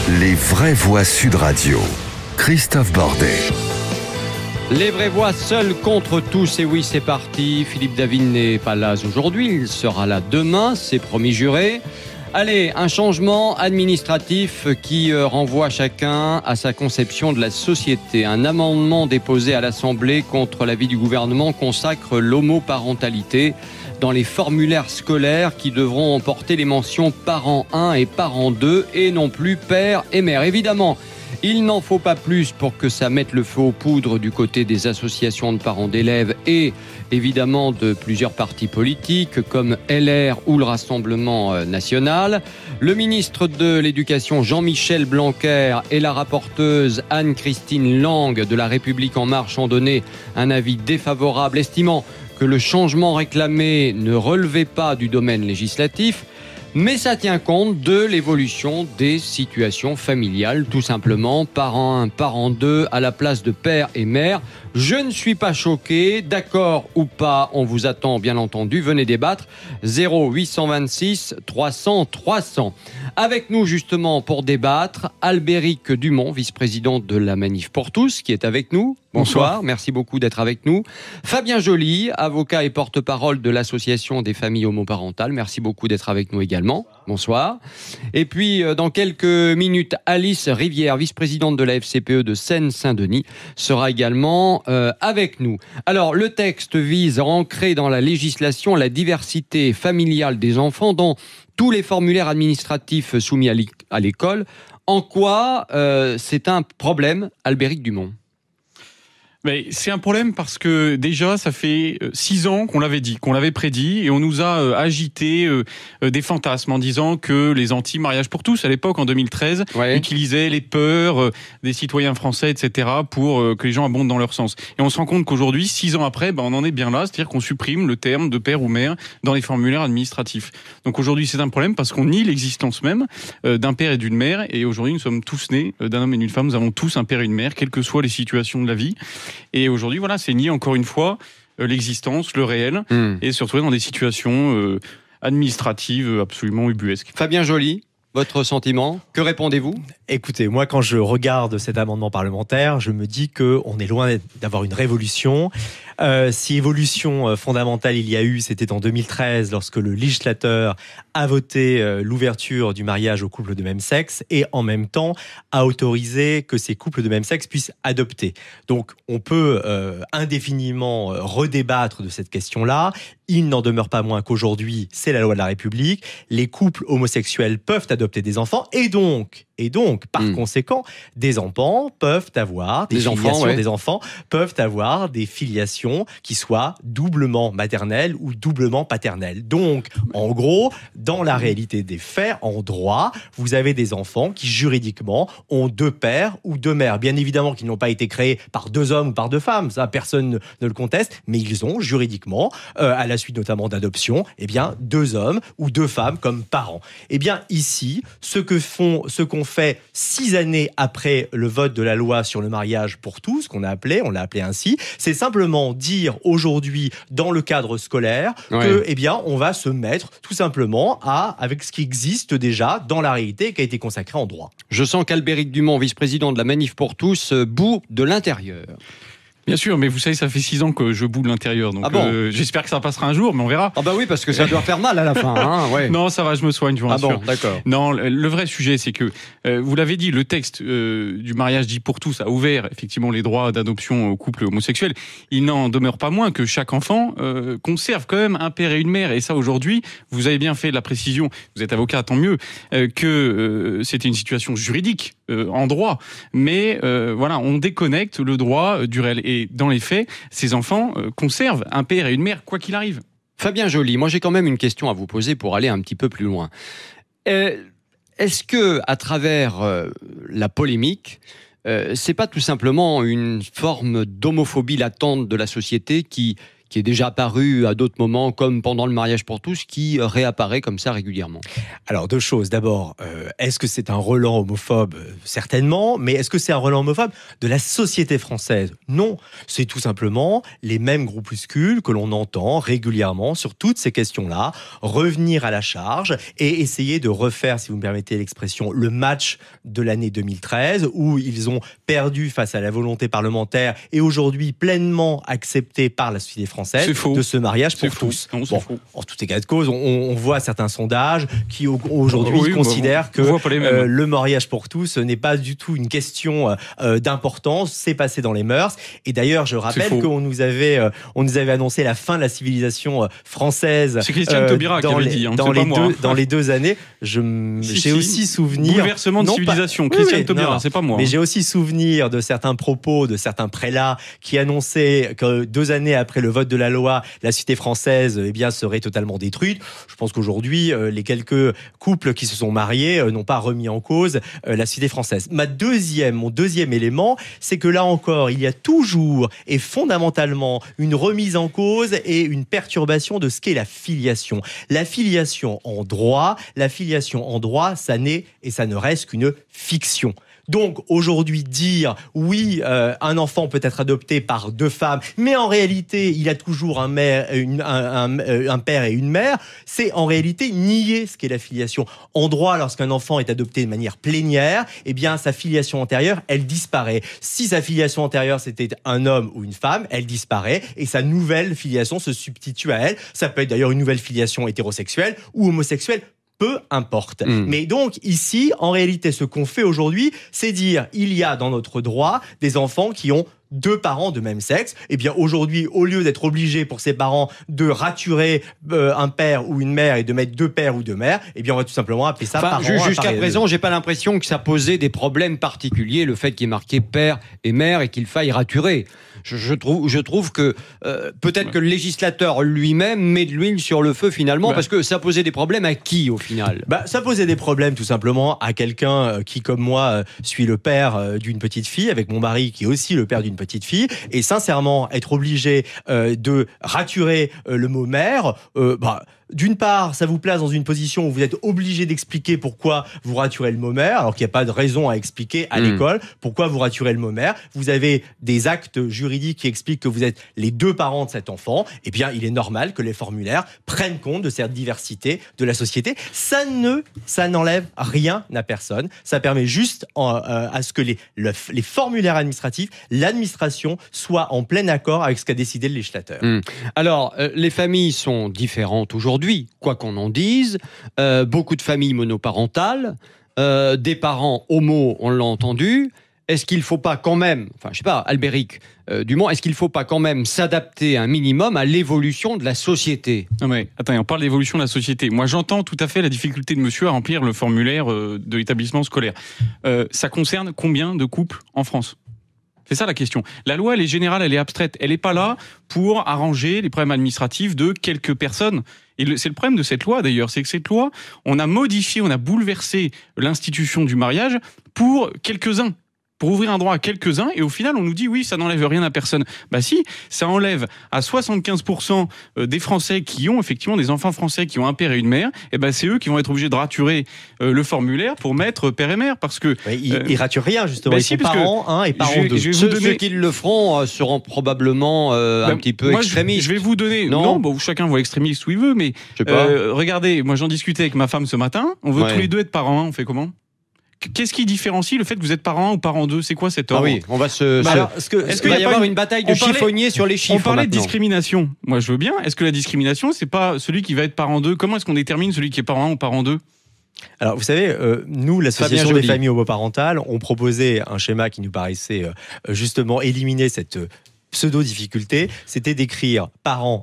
Les vraies voix Sud Radio. Christophe Bordet. Les vraies voix seules contre tous, et oui, c'est parti. Philippe David n'est pas là aujourd'hui, il sera là demain, c'est promis juré. Allez, un changement administratif qui renvoie chacun à sa conception de la société. Un amendement déposé à l'Assemblée contre l'avis du gouvernement consacre l'homoparentalité dans les formulaires scolaires qui devront emporter les mentions parent 1 et parent 2 et non plus père et mère. Évidemment, il n'en faut pas plus pour que ça mette le feu aux poudres du côté des associations de parents d'élèves et évidemment de plusieurs partis politiques comme LR ou le Rassemblement national. Le ministre de l'Éducation Jean-Michel Blanquer et la rapporteuse Anne-Christine Lang de La République En Marche ont donné un avis défavorable, estimant que le changement réclamé ne relevait pas du domaine législatif. Mais ça tient compte de l'évolution des situations familiales, tout simplement. Parent 1, parent 2 à la place de père et mère. Je ne suis pas choqué, d'accord ou pas, on vous attend bien entendu. Venez débattre, 0826 300 300. Avec nous justement pour débattre, Albéric Dumont, vice-président de la Manif pour tous, qui est avec nous. Bonsoir, merci beaucoup d'être avec nous. Fabien Joly, avocat et porte-parole de l'Association des familles homoparentales, merci beaucoup d'être avec nous également. Bonsoir. Et puis, dans quelques minutes, Alice Rivière, vice-présidente de la FCPE de Seine-Saint-Denis, sera également avec nous. Alors, le texte vise à ancrer dans la législation la diversité familiale des enfants dans tous les formulaires administratifs soumis à l'école. En quoi c'est un problème, Albéric Dumont ? Mais c'est un problème parce que déjà ça fait 6 ans qu'on l'avait dit, qu'on l'avait prédit, et on nous a agité des fantasmes en disant que les anti-mariage pour tous à l'époque en 2013 utilisaient les peurs des citoyens français, etc. pour que les gens abondent dans leur sens. Et on se rend compte qu'aujourd'hui, 6 ans après, on en est bien là, c'est-à-dire qu'on supprime le terme de père ou mère dans les formulaires administratifs. Donc aujourd'hui c'est un problème parce qu'on nie l'existence même d'un père et d'une mère, et aujourd'hui nous sommes tous nés d'un homme et d'une femme, nous avons tous un père et une mère, quelles que soient les situations de la vie. Et aujourd'hui, voilà, c'est nier encore une fois l'existence, le réel, et se retrouver dans des situations administratives absolument ubuesques. Fabien Joly, votre sentiment, que répondez-vous ? Écoutez, moi quand je regarde cet amendement parlementaire, je me dis qu'on est loin d'avoir une révolution. Si évolution fondamentale il y a eu, c'était en 2013 lorsque le législateur a voté l'ouverture du mariage aux couples de même sexe et en même temps a autorisé que ces couples de même sexe puissent adopter. Donc on peut indéfiniment redébattre de cette question-là. Il n'en demeure pas moins qu'aujourd'hui, c'est la loi de la République. Les couples homosexuels peuvent adopter des enfants et donc, par conséquent, des enfants peuvent avoir des enfants peuvent avoir des filiations qui soient doublement maternelles ou doublement paternelles. Donc, en gros, dans la réalité des faits, en droit, vous avez des enfants qui juridiquement ont 2 pères ou 2 mères. Bien évidemment qu'ils n'ont pas été créés par 2 hommes ou par 2 femmes, ça personne ne le conteste, mais ils ont juridiquement, à la suite notamment d'adoption, 2 hommes ou 2 femmes comme parents. Eh bien ici, ce qu'on fait 6 années après le vote de la loi sur le mariage pour tous, on l'a appelé ainsi, c'est simplement dire aujourd'hui dans le cadre scolaire que on va se mettre tout simplement avec ce qui existe déjà dans la réalité et qui a été consacré en droit. Je sens qu'Albéric Dumont, vice-président de la Manif pour tous, bout de l'intérieur. Bien sûr, mais vous savez, ça fait 6 ans que je boue de l'intérieur, donc j'espère que ça passera un jour, mais on verra. Ah bah oui, parce que ça doit faire mal à la fin. Non, ça va, je me soigne, je vous rassure. Ah bon, d'accord. Non, le vrai sujet, c'est que, vous l'avez dit, le texte du mariage dit pour tous a ouvert effectivement les droits d'adoption aux couples homosexuels. Il n'en demeure pas moins que chaque enfant conserve quand même un père et une mère. Et ça, aujourd'hui, vous avez bien fait la précision, vous êtes avocat, tant mieux, que c'était une situation juridique en droit. Mais on déconnecte le droit du réel. Et dans les faits, ces enfants conservent un père et une mère, quoi qu'il arrive. Fabien Joly, moi j'ai quand même une question à vous poser pour aller un petit peu plus loin. Est-ce que, à travers la polémique, c'est pas tout simplement une forme d'homophobie latente de la société qui qui est déjà apparu à d'autres moments, comme pendant le mariage pour tous, qui réapparaît comme ça régulièrement? Alors, deux choses. D'abord, est-ce que c'est un relent homophobe? Certainement. Mais est-ce que c'est un relent homophobe de la société française? Non. C'est tout simplement les mêmes groupuscules que l'on entend régulièrement sur toutes ces questions-là, revenir à la charge et essayer de refaire, si vous me permettez l'expression, le match de l'année 2013, où ils ont perdu face à la volonté parlementaire et aujourd'hui pleinement accepté par la société française de ce mariage pour tous. Non, bon, en tout état de cause, on voit certains sondages qui aujourd'hui considèrent que le mariage pour tous n'est pas du tout une question d'importance, c'est passé dans les mœurs. Et d'ailleurs, je rappelle qu'on nous avait annoncé la fin de la civilisation française. C'est Christiane Taubira qui avait dit, dans les 2 années. J'ai aussi souvenir... Bouleversement de civilisation, Christiane Taubira, c'est pas moi. Mais j'ai aussi souvenir de certains propos, de certains prélats qui annonçaient que 2 années après le vote de la loi, la cité française serait totalement détruite. Je pense qu'aujourd'hui, les quelques couples qui se sont mariés n'ont pas remis en cause la cité française. Mon deuxième élément, c'est que là encore, il y a toujours et fondamentalement une remise en cause et une perturbation de ce qu'est la filiation. La filiation en droit, ça n'est et ça ne reste qu'une fiction. Donc aujourd'hui dire oui, un enfant peut être adopté par 2 femmes, mais en réalité il a toujours un père et une mère, c'est en réalité nier ce qu'est la filiation. En droit, lorsqu'un enfant est adopté de manière plénière, sa filiation antérieure, elle disparaît. Si sa filiation antérieure c'était un homme ou une femme, elle disparaît et sa nouvelle filiation se substitue à elle. Ça peut être d'ailleurs une nouvelle filiation hétérosexuelle ou homosexuelle. Peu importe. Mais donc, ici, en réalité, ce qu'on fait aujourd'hui, c'est dire, il y a dans notre droit des enfants qui ont 2 parents de même sexe. Aujourd'hui, au lieu d'être obligé pour ces parents de raturer un père ou une mère et de mettre 2 pères ou 2 mères, on va tout simplement appeler ça parents. Jusqu'à présent, j'ai pas l'impression que ça posait des problèmes particuliers, le fait qu'il y ait marqué père et mère et qu'il faille raturer. Je trouve que peut-être que le législateur lui-même met de l'huile sur le feu finalement, parce que ça posait des problèmes à qui au final? Ça posait des problèmes tout simplement à quelqu'un qui, comme moi, suis le père d'une petite fille, avec mon mari qui est aussi le père d'une petite fille, et sincèrement, être obligé de raturer le mot mère, d'une part, ça vous place dans une position où vous êtes obligé d'expliquer pourquoi vous raturez le mot mère, alors qu'il n'y a pas de raison à expliquer à l'école pourquoi vous raturez le mot mère. Vous avez des actes juridiques qui expliquent que vous êtes les 2 parents de cet enfant. Il est normal que les formulaires prennent compte de cette diversité de la société. Ça n'enlève rien à personne. Ça permet juste à ce que les formulaires administratifs, l'administration, soient en plein accord avec ce qu'a décidé le législateur. Alors, les familles sont différentes aujourd'hui, quoi qu'on en dise. Beaucoup de familles monoparentales, des parents homo, on l'a entendu. Est-ce qu'il ne faut pas quand même, Albéric Dumont, est-ce qu'il ne faut pas quand même s'adapter un minimum à l'évolution de la société? Non mais, attends, on parle d'évolution de la société. Moi, j'entends tout à fait la difficulté de monsieur à remplir le formulaire de l'établissement scolaire. Ça concerne combien de couples en France? C'est ça la question. La loi, elle est générale, elle est abstraite. Elle n'est pas là pour arranger les problèmes administratifs de quelques personnes. Et c'est le problème de cette loi, d'ailleurs. C'est que cette loi, on a modifié, on a bouleversé l'institution du mariage pour quelques-uns. Pour ouvrir un droit à quelques-uns, et au final, on nous dit oui, ça n'enlève rien à personne. Si, ça enlève à 75% des Français qui ont effectivement des enfants français qui ont un père et une mère, c'est eux qui vont être obligés de raturer le formulaire pour mettre père et mère, parce que... Ils raturent rien, justement. Ils sont parents 1 et parents 2. Ceux qui le feront seront probablement un petit peu extrémistes. Je vais vous donner... Non, chacun voit extrémiste où il veut, mais regardez, moi j'en discutais avec ma femme ce matin, on veut tous les 2 être parents 1, on fait comment ? Qu'est-ce qui différencie le fait que vous êtes parent 1 ou parent 2? C'est quoi cet ordre? On va est-ce qu'il va y avoir une bataille de chiffonniers sur les chiffres? On parlait de discrimination. Moi, je veux bien. Est-ce que la discrimination, c'est pas celui qui va être parent 2? Comment est-ce qu'on détermine celui qui est parent 1 ou parent 2? Alors, vous savez, nous, l'association des familles homoparentales, on proposait un schéma qui nous paraissait justement éliminer cette pseudo-difficulté. C'était d'écrire parents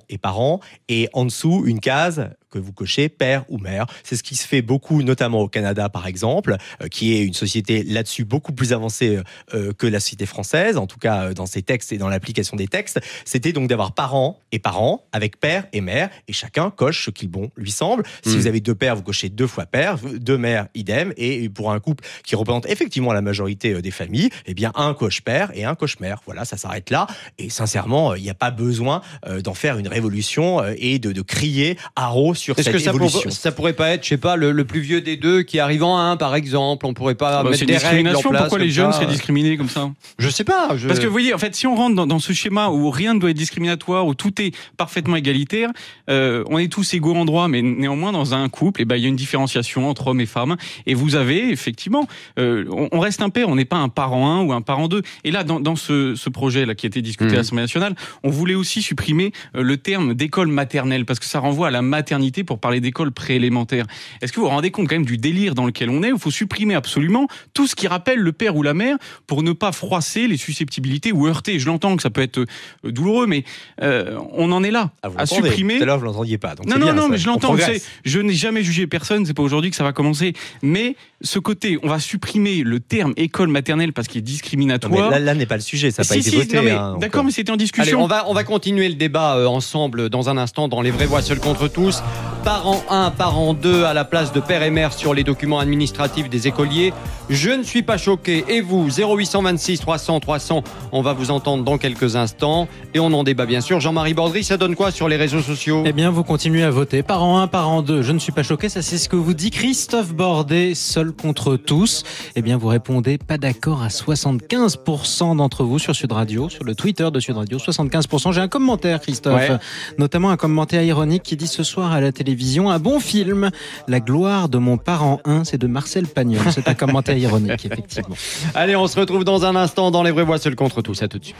et en dessous une case que vous cochez père ou mère. C'est ce qui se fait beaucoup, notamment au Canada par exemple, qui est une société là-dessus beaucoup plus avancée que la société française, en tout cas dans ses textes et dans l'application des textes. C'était donc d'avoir parents et parents avec père et mère, et chacun coche ce qu'il lui semble. Si vous avez 2 pères, vous cochez 2 fois père, 2 mères, idem, et pour un couple qui représente effectivement la majorité des familles, eh bien un coche père et un coche mère. Voilà, ça s'arrête là, et sincèrement, il n'y a pas besoin d'en faire une révolution et de crier haro sur cette évolution. Ça pourrait pas être, je sais pas, le plus vieux des 2 qui arrive en 1, par exemple. On pourrait pas mettre des règles en place. Pourquoi les jeunes seraient discriminés comme ça? Je sais pas. Parce que vous voyez, en fait, si on rentre dans ce schéma où rien ne doit être discriminatoire, où tout est parfaitement égalitaire, on est tous égaux en droit, mais néanmoins dans un couple, il y a une différenciation entre hommes et femmes. Et vous avez effectivement, on reste un père, on n'est pas un parent 1 ou un parent 2. Et là, dans ce projet là qui a été discuté à l'Assemblée nationale, on voulait aussi supprimer le terme d'école maternelle, parce que ça renvoie à la maternité pour parler d'école préélémentaire. Est-ce que vous vous rendez compte quand même du délire dans lequel on est, où il faut supprimer absolument tout ce qui rappelle le père ou la mère pour ne pas froisser les susceptibilités ou heurter? Je l'entends que ça peut être douloureux, mais on en est là, à supprimer. Tout à l'heure, vous l'entendiez pas. Donc non, mais je l'entends. Je n'ai jamais jugé personne, c'est pas aujourd'hui que ça va commencer. Mais ce côté, on va supprimer le terme école maternelle parce qu'il est discriminatoire. Non, mais là n'est pas le sujet, ça n'a pas été voté. D'accord, mais c'était en discussion. Allez, on va continuer le débat ensemble dans un instant dans Les Vraies Voix Seuls contre tous. Parent 1, parent 2 à la place de père et mère sur les documents administratifs des écoliers. Je ne suis pas choqué. Et vous, 0826 300 300, on va vous entendre dans quelques instants. Et on en débat bien sûr. Jean-Marie Bordry, ça donne quoi sur les réseaux sociaux? Eh bien, vous continuez à voter. Parent 1, parent 2, je ne suis pas choqué. Ça, c'est ce que vous dit Christophe Bordet, seul contre tous. Eh bien, vous répondez pas d'accord à 75% d'entre vous sur Sud Radio, sur le Twitter de Sud Radio. 75%. J'ai un commentaire, Christophe. Notamment un commentaire ironique qui dit ce soir à la télévision, un bon film. La gloire de mon parent 1, c'est de Marcel Pagnol. C'est un commentaire ironique, effectivement. Allez, on se retrouve dans un instant dans Les Vraies Voix Seuls contre tous. À tout de suite.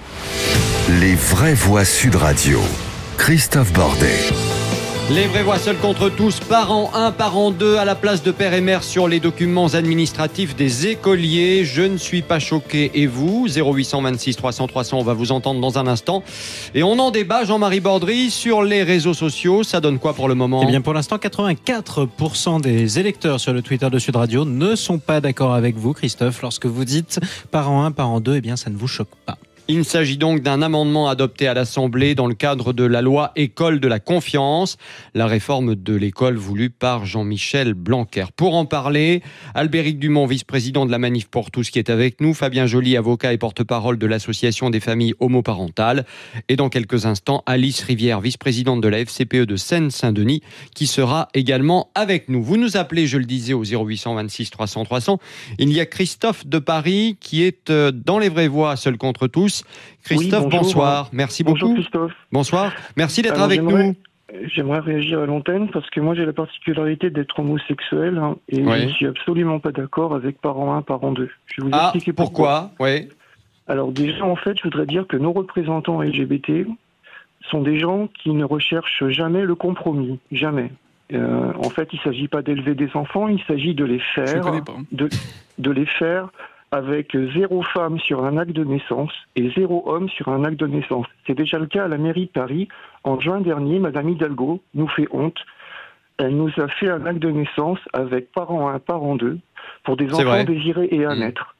Les Vraies Voix Sud Radio. Christophe Bordet. Les Vraies Voix Seuls contre tous, parent 1, parent 2 à la place de père et mère sur les documents administratifs des écoliers. Je ne suis pas choqué, et vous? 0826 300 300, on va vous entendre dans un instant. Et on en débat, Jean-Marie Bordry, sur les réseaux sociaux. Ça donne quoi pour le moment? Eh bien, pour l'instant, 84% des électeurs sur le Twitter de Sud Radio ne sont pas d'accord avec vous, Christophe. Lorsque vous dites parent 1, parent 2, eh bien, ça ne vous choque pas. Il s'agit donc d'un amendement adopté à l'Assemblée dans le cadre de la loi École de la confiance, la réforme de l'école voulue par Jean-Michel Blanquer. Pour en parler, Albéric Dumont, vice-président de la Manif pour tous, qui est avec nous, Fabien Joly, avocat et porte-parole de l'Association des familles homoparentales, et dans quelques instants, Alice Rivière, vice-présidente de la FCPE de Seine-Saint-Denis, qui sera également avec nous. Vous nous appelez, je le disais, au 0826 300 300. Il y a Christophe de Paris qui est dans Les Vraies Voix Seuls contre tous. Christophe, oui, bonsoir. Merci beaucoup. Bonjour Christophe. Bonsoir. Merci d'être avec nous. J'aimerais réagir à l'antenne parce que moi j'ai la particularité d'être homosexuel et je ne suis absolument pas d'accord avec parent 1, parent 2. Je vais vous expliquer pourquoi. Oui. Alors déjà en fait je voudrais dire que nos représentants LGBT sont des gens qui ne recherchent jamais le compromis. Jamais. En fait il ne s'agit pas d'élever des enfants, il s'agit de les faire, de les faire avec 0 femme sur un acte de naissance et 0 homme sur un acte de naissance. C'est déjà le cas à la mairie de Paris. En juin dernier, Madame Hidalgo nous fait honte. Elle nous a fait un acte de naissance avec parent 1, parent 2 pour des enfants désirés et à naître.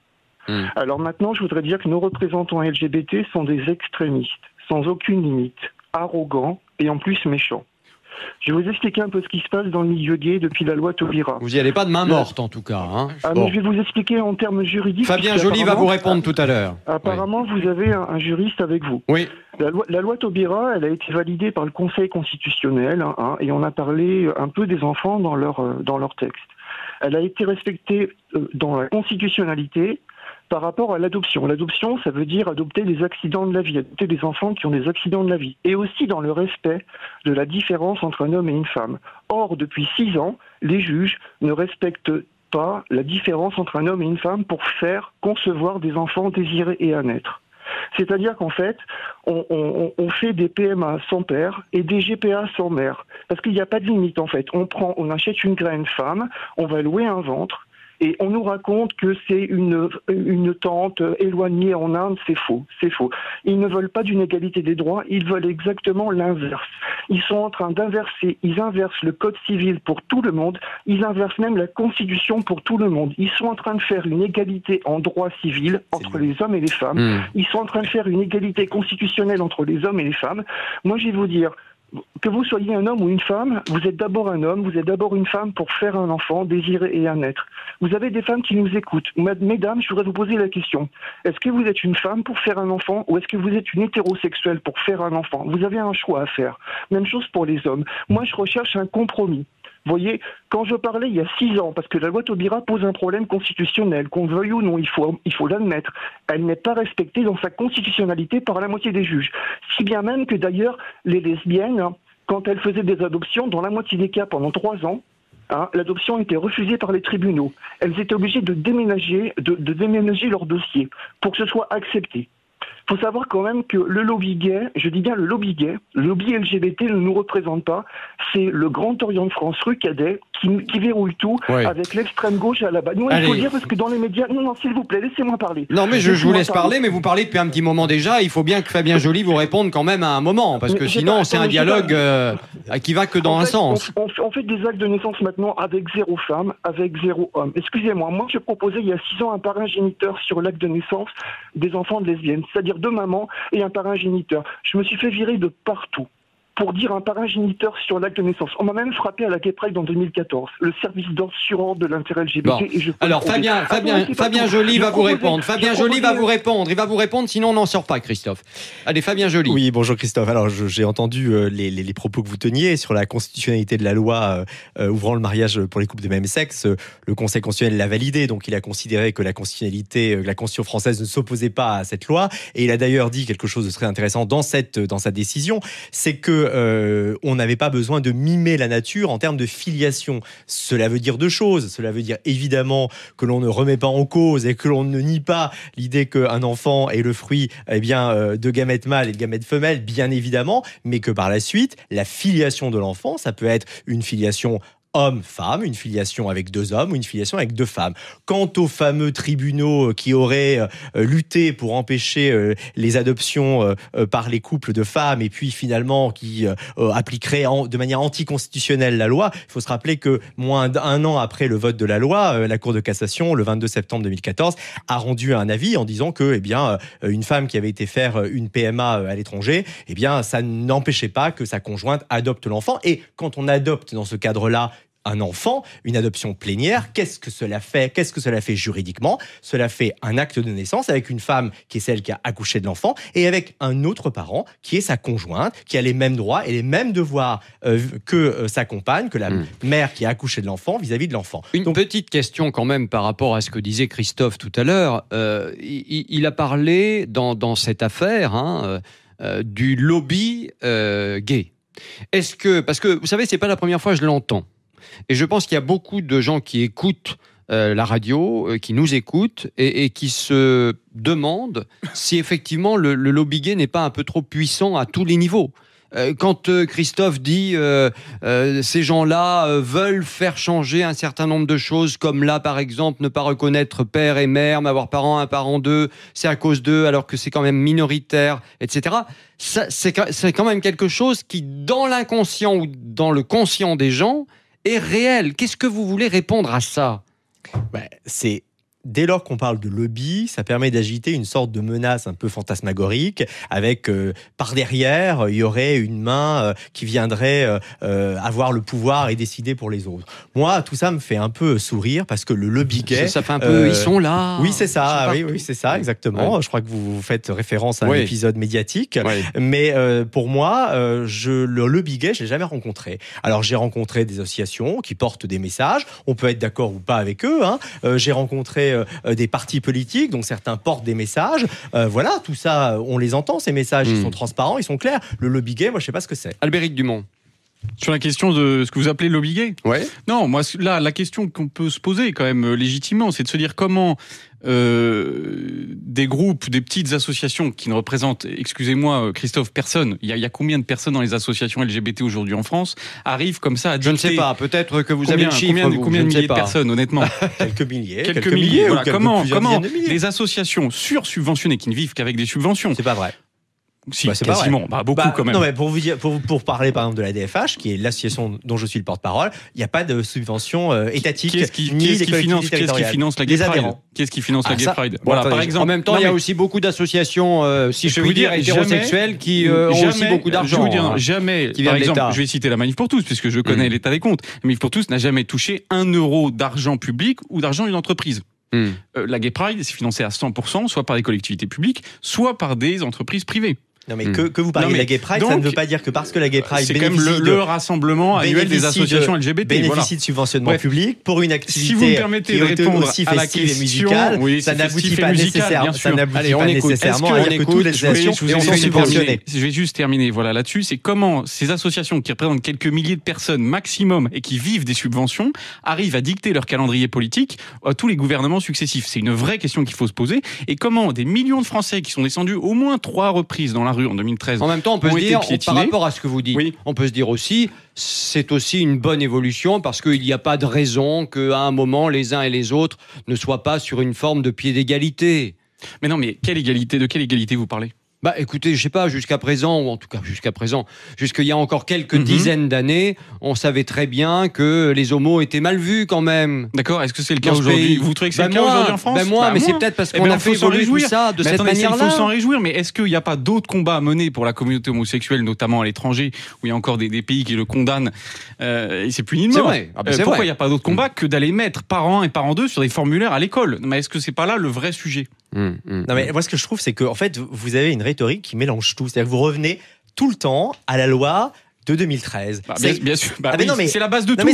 Alors maintenant, je voudrais dire que nos représentants LGBT sont des extrémistes, sans aucune limite, arrogants et en plus méchants. Je vais vous expliquer un peu ce qui se passe dans le milieu gay depuis la loi Taubira. Vous n'y allez pas de main morte, en tout cas. Mais je vais vous expliquer en termes juridiques. Fabien Joly va vous répondre tout à l'heure. Apparemment, vous avez un juriste avec vous. Oui. La loi Taubira, elle a été validée par le Conseil constitutionnel, et on a parlé un peu des enfants dans leur texte. Elle a été respectée dans la constitutionnalité par rapport à l'adoption. L'adoption, ça veut dire adopter des accidents de la vie, adopter des enfants qui ont des accidents de la vie. Et aussi dans le respect de la différence entre un homme et une femme. Or, depuis 6 ans, les juges ne respectent pas la différence entre un homme et une femme pour faire concevoir des enfants désirés et à naître. C'est-à-dire qu'en fait, on fait des PMA sans père et des GPA sans mère. Parce qu'il n'y a pas de limite, en fait. On achète une graine femme, on va louer un ventre, Et on nous raconte que c'est une tante éloignée en Inde, c'est faux, c'est faux. Ils ne veulent pas d'une égalité des droits, ils veulent exactement l'inverse. Ils sont en train d'inverser, ils inversent le code civil pour tout le monde, ils inversent même la constitution pour tout le monde. Ils sont en train de faire une égalité en droit civil entre les hommes et les femmes. Ils sont en train de faire une égalité constitutionnelle entre les hommes et les femmes. Moi, je vais vous dire, que vous soyez un homme ou une femme, vous êtes d'abord un homme, vous êtes d'abord une femme pour faire un enfant, désirer et un être. Vous avez des femmes qui nous écoutent. Mesdames, je voudrais vous poser la question. Est-ce que vous êtes une femme pour faire un enfant ou est-ce que vous êtes une hétérosexuelle pour faire un enfant? Vous avez un choix à faire. Même chose pour les hommes. Moi, je recherche un compromis. Vous voyez, quand je parlais il y a 6 ans, parce que la loi Taubira pose un problème constitutionnel, qu'on veuille ou non, il faut l'admettre, elle n'est pas respectée dans sa constitutionnalité par la moitié des juges. Si bien même que d'ailleurs, les lesbiennes, quand elles faisaient des adoptions, dans la moitié des cas pendant 3 ans, l'adoption était refusée par les tribunaux. Elles étaient obligées de déménager leur dossier pour que ce soit accepté. Il faut savoir quand même que le lobby gay, je dis bien le lobby gay, le lobby LGBT ne nous représente pas. C'est le Grand Orient de France, rue Cadet, qui verrouille tout, avec l'extrême gauche à la bas. Nous, il faut dire, parce que dans les médias... Non, s'il vous plaît, laissez-moi parler. Non, mais je vous laisse parler, mais vous parlez depuis un petit moment déjà. Il faut bien que Fabien Joly vous réponde quand même à un moment, parce que sinon, c'est un dialogue qui va que dans un sens. On fait des actes de naissance maintenant avec 0 femme, avec 0 homme. Excusez-moi, moi, je proposais il y a 6 ans un parrain géniteur sur l'acte de naissance des enfants de lesbiennes, c'est-à-dire 2 mamans et un parrain géniteur. Je me suis fait virer de partout pour dire un parrain géniteur sur l'acte de naissance. On m'a même frappé à la Gay Pride en 2014, le service d'ordre sur de l'intérêt LGBT. Bon. Alors Fabien Joly va vous répondre. Fabien Joly va vous répondre. Il va vous répondre, sinon on n'en sort pas, Christophe. Allez, Fabien Joly. Oui, bonjour Christophe. Alors j'ai entendu les propos que vous teniez sur la constitutionnalité de la loi ouvrant le mariage pour les couples de même sexe. Le Conseil constitutionnel l'a validé, donc il a considéré que la Constitution française ne s'opposait pas à cette loi. Et il a d'ailleurs dit quelque chose de très intéressant dans sa décision, c'est que on n'avait pas besoin de mimer la nature en termes de filiation. Cela veut dire 2 choses. Cela veut dire évidemment que l'on ne remet pas en cause et que l'on ne nie pas l'idée qu'un enfant est le fruit de gamètes mâles et de gamètes femelles, bien évidemment, mais que par la suite, la filiation de l'enfant, ça peut être une filiation homme-femme, une filiation avec 2 hommes ou une filiation avec 2 femmes. Quant aux fameux tribunaux qui auraient lutté pour empêcher les adoptions par les couples de femmes et puis finalement qui appliqueraient de manière anticonstitutionnelle la loi, il faut se rappeler que moins d'1 an après le vote de la loi, la Cour de cassation, le 22 septembre 2014, a rendu un avis en disant que une femme qui avait été faire une PMA à l'étranger, ça n'empêchait pas que sa conjointe adopte l'enfant. Et quand on adopte dans ce cadre-là un enfant, une adoption plénière, qu'est-ce que cela fait juridiquement? Cela fait un acte de naissance avec une femme qui est celle qui a accouché de l'enfant et avec un autre parent qui est sa conjointe, qui a les mêmes droits et les mêmes devoirs que sa compagne, que la mère qui a accouché de l'enfant vis-à-vis de l'enfant. Donc, petite question quand même par rapport à ce que disait Christophe tout à l'heure. Il a parlé dans cette affaire du lobby gay. Est-ce que, parce que vous savez, c'est pas la première fois que je l'entends. Et je pense qu'il y a beaucoup de gens qui écoutent la radio, qui nous écoutent et qui se demandent si effectivement le lobby gay n'est pas un peu trop puissant à tous les niveaux. Quand Christophe dit ces gens-là veulent faire changer un certain nombre de choses, comme là par exemple ne pas reconnaître père et mère, mais avoir parent 1, parent 2, c'est à cause d'eux alors que c'est quand même minoritaire, etc. Ça, c'est quand même quelque chose qui dans l'inconscient ou dans le conscient des gens est réel. Qu'est-ce que vous voulez répondre à ça? C'est dès lors qu'on parle de lobby, ça permet d'agiter une sorte de menace un peu fantasmagorique, avec par derrière, il y aurait une main qui viendrait avoir le pouvoir et décider pour les autres. Moi, tout ça me fait un peu sourire parce que le lobby gay... Ça fait un peu, ils sont là. Oui, c'est ça, oui, c'est ça, exactement. Ouais. Je crois que vous faites référence à un épisode médiatique. Ouais. Mais pour moi, le lobby gay, je l'ai jamais rencontré. Alors, j'ai rencontré des associations qui portent des messages. On peut être d'accord ou pas avec eux. J'ai rencontré des partis politiques, dont certains portent des messages. Voilà, tout ça, on les entend, ces messages, ils sont transparents, ils sont clairs. Le lobby gay, moi, je sais pas ce que c'est. Albéric Dumont. Sur la question de ce que vous appelez lobby gay. Ouais. Non, moi, là, la question qu'on peut se poser quand même légitimement, c'est de se dire comment des groupes, des petites associations qui ne représentent, excusez-moi Christophe, personne, il y a combien de personnes dans les associations LGBT aujourd'hui en France, arrivent comme ça à dicter... Je ne sais pas, peut-être que vous avez le chiffre. Combien de milliers de personnes, honnêtement? Quelques milliers. Quelques milliers, voilà. Comment milliers. les associations sursubventionnées qui ne vivent qu'avec des subventions... C'est pas vrai. Si, c'est pas quasiment, beaucoup quand même. Non, mais pour vous dire, pour parler par exemple de la DFH, qui est l'association dont je suis le porte-parole, il n'y a pas de subvention étatique. Qu'est-ce qui finance la Gay Pride? Qu'est-ce qui finance la Gay Pride? Voilà, par exemple. En même temps, il y a aussi beaucoup d'associations, si je puis dire, hétérosexuelles qui ont aussi beaucoup d'argent. Je vous dis, jamais, par exemple, je vais citer la Manif pour tous, puisque je connais l'état des comptes. La Manif pour tous n'a jamais touché 1 euro d'argent public ou d'argent d'une entreprise. La Gay Pride, c'est financé à 100%, soit par des collectivités publiques, soit par des entreprises privées. Non mais que vous parliez de la Gay Pride, ça ne veut pas dire que parce que la Gay Pride c'est quand même le rassemblement annuel des associations LGBT bénéficie de subventionnement public pour une activité si vous me permettez de répondre aussi à la festive question, et musicale, oui, ça n'aboutit pas nécessairement on à dire que toutes les associations sont subventionnées. Je vais juste terminer là-dessus, c'est comment ces associations qui représentent quelques milliers de personnes maximum et qui vivent des subventions arrivent à dicter leur calendrier politique à tous les gouvernements successifs. C'est une vraie question qu'il faut se poser. Et comment des millions de Français qui sont descendus au moins 3 reprises dans la rue en 2013 en même temps, on peut se dire, par rapport à ce que vous dites, on peut se dire aussi, c'est aussi une bonne évolution parce qu'il n'y a pas de raison qu'à un moment, les uns et les autres ne soient pas sur une forme de pied d'égalité. Mais non, mais quelle égalité? De quelle égalité vous parlez? Bah écoutez, je sais pas, jusqu'à présent, ou en tout cas jusqu'il y a encore quelques dizaines d'années, on savait très bien que les homos étaient mal vus quand même. D'accord, est-ce que c'est le cas aujourd'hui? Vous trouvez que c'est le cas aujourd'hui en France? Mais c'est peut-être parce qu'on a fait évoluer tout ça de cette manière-là. Il faut s'en réjouir, mais est-ce qu'il n'y a pas d'autres combats à mener pour la communauté homosexuelle, notamment à l'étranger, où il y a encore des pays qui le condamnent et c'est puni de mort? C'est vrai. Pourquoi il n'y a pas d'autres combats que d'aller mettre parent 1 et parent 2 sur des formulaires à l'école? Mais est-ce que c'est pas là le vrai sujet? Non mais moi ce que je trouve c'est que en fait vous avez une rhétorique qui mélange tout, c'est-à-dire que vous revenez tout le temps à la loi de 2013. Bien sûr. C'est la base de tout.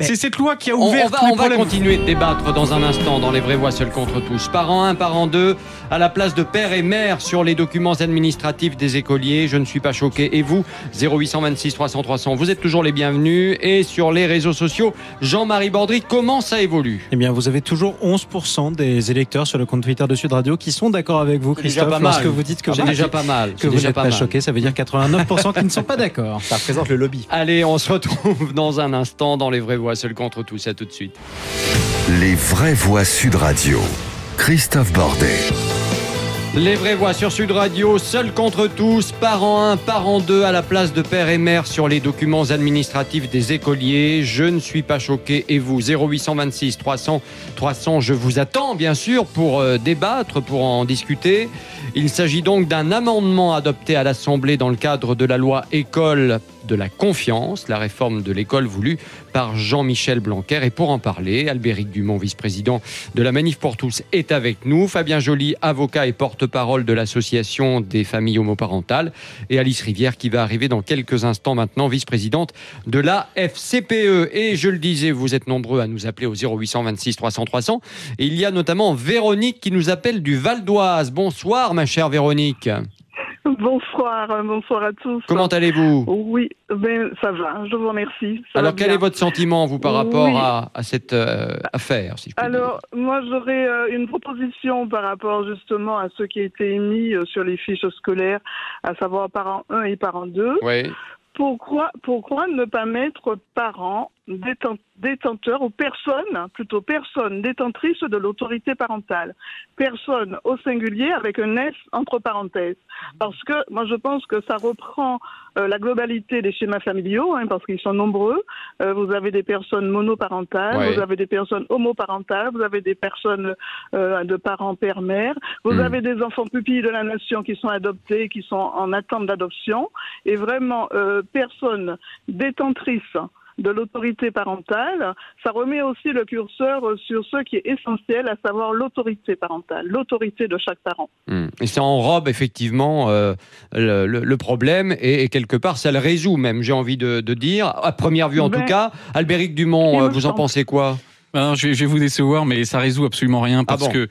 C'est cette loi qui a ouvert on va continuer de débattre dans un instant dans les vraies voix seules contre tous. Parent 1, parent 2, à la place de père et mère sur les documents administratifs des écoliers. Je ne suis pas choqué. Et vous, 0826 300 300, vous êtes toujours les bienvenus. Et sur les réseaux sociaux, Jean-Marie Bordry, comment ça évolue? Eh bien, vous avez toujours 11% des électeurs sur le compte Twitter de Sud Radio qui sont d'accord avec vous, Christophe, lorsque vous dites que c'est déjà pas mal. Que vous n'êtes pas choqué. Ça veut dire 89% qui ne sont pas d'accord. Ça représente le lobby. Allez, on se retrouve dans un instant dans les vraies voix seules contre tous. À tout de suite. Les vraies voix Sud Radio. Christophe Bordet. Les vraies voix sur Sud Radio, seuls contre tous, parent 1, parent 2 à la place de père et mère sur les documents administratifs des écoliers. Je ne suis pas choqué et vous, 0826 300 300, je vous attends bien sûr pour débattre, pour en discuter. Il s'agit donc d'un amendement adopté à l'Assemblée dans le cadre de la loi École de la confiance, la réforme de l'école voulue par Jean-Michel Blanquer. Et pour en parler, Albéric Dumont, vice-président de la Manif pour tous, est avec nous. Fabien Joly, avocat et porte-parole de l'association des familles homoparentales. Et Alice Rivière, qui va arriver dans quelques instants maintenant, vice-présidente de la FCPE. Et je le disais, vous êtes nombreux à nous appeler au 0826 300 300. Et il y a notamment Véronique qui nous appelle du Val d'Oise. Bonsoir, ma chère Véronique. Bonsoir à tous. Comment allez-vous? Oui, ça va, je vous remercie. Alors quel est votre sentiment, vous, par rapport à cette affaire, si je puis dire? Moi, j'aurais une proposition par rapport justement à ce qui a été émis sur les fiches scolaires, à savoir parents 1 et parents 2. Oui. Pourquoi ne pas mettre parents détenteurs ou personnes détentrices de l'autorité parentale. Personne au singulier avec un S entre parenthèses. Parce que moi je pense que ça reprend la globalité des schémas familiaux, parce qu'ils sont nombreux. Vous avez des personnes monoparentales, vous avez des personnes homoparentales, vous avez des personnes de parents père-mère, vous avez des enfants pupilles de la nation qui sont adoptés, qui sont en attente d'adoption, et vraiment personnes détentrices de l'autorité parentale, ça remet aussi le curseur sur ce qui est essentiel, à savoir l'autorité parentale, l'autorité de chaque parent. Et ça enrobe effectivement le problème et quelque part ça le résout même, j'ai envie de dire, à première vue en tout cas. Albéric Dumont, vous en pensez quoi? Non, je vais vous décevoir, mais ça résout absolument rien parce que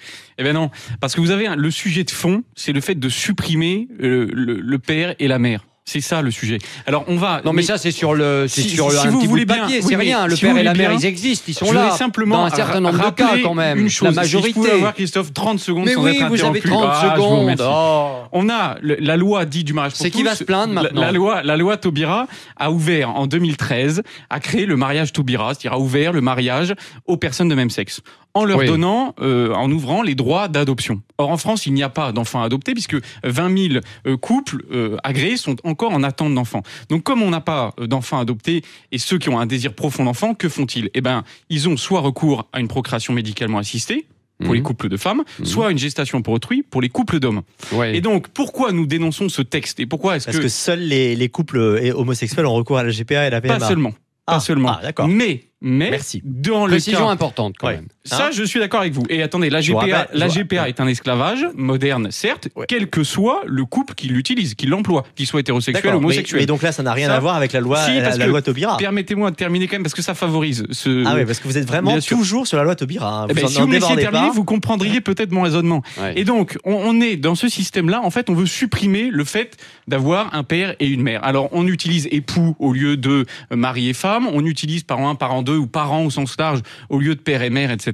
vous avez le sujet de fond, c'est le fait de supprimer le père et la mère. C'est ça le sujet. Alors on va. Non mais ça c'est sur le, c'est si sur si un vous petit bout voulez de bien, papier, oui, c'est mais rien. Le si vous père et la voulez mère bien, ils existent, ils sont je là. vais simplement Dans un certain nombre de cas rappeler quand même. une chose. La majorité. Si je pouvais avoir Christophe 30 secondes Mais sans oui, être vous avez interrompu. 30 Je vous secondes. remercie. Oh. On a la loi dite du mariage pour tous. C'est qui va se plaindre maintenant. La loi Taubira a ouvert en 2013, a créé le mariage Taubira, c'est-à-dire a ouvert le mariage aux personnes de même sexe, en leur donnant, en ouvrant les droits d'adoption. Or en France, il n'y a pas d'enfants adoptés puisque 20 000 couples agréés sont encore en attente d'enfants. Donc comme on n'a pas d'enfants adoptés et ceux qui ont un désir profond d'enfant, que font-ils ? Eh ben, ils ont soit recours à une procréation médicalement assistée pour les couples de femmes, soit une gestation pour autrui pour les couples d'hommes. Ouais. Et donc, pourquoi nous dénonçons ce texte et pourquoi est-ce Parce que seuls les couples homosexuels ont recours à la GPA et la PMA. Pas seulement. Pas seulement. Ah, d'accord. Mais Merci. dans le Précision cas... importante quand Ouais. même. Ça, je suis d'accord avec vous. Et attendez, la GPA est un esclavage moderne, certes, quel que soit le couple qui l'utilise, qui l'emploie, qu'il soit hétérosexuel ou D'accord, homosexuel. mais donc là, ça n'a rien à voir avec la loi, Si, parce la que- loi Taubira. Permettez-moi de terminer quand même, parce que ça favorise ce... Ah oui, parce que vous êtes vraiment Bien sûr. toujours sur la loi Taubira. Hein. Eh ben, Vous si en vous me laissiez débordez terminer, pas. vous comprendriez peut-être mon raisonnement. Ouais. Et donc, on est dans ce système-là, en fait, on veut supprimer le fait d'avoir un père et une mère. Alors, on utilise époux au lieu de mari et femme, on utilise parent 1, parent 2 ou parents au sens large au lieu de père et mère, etc.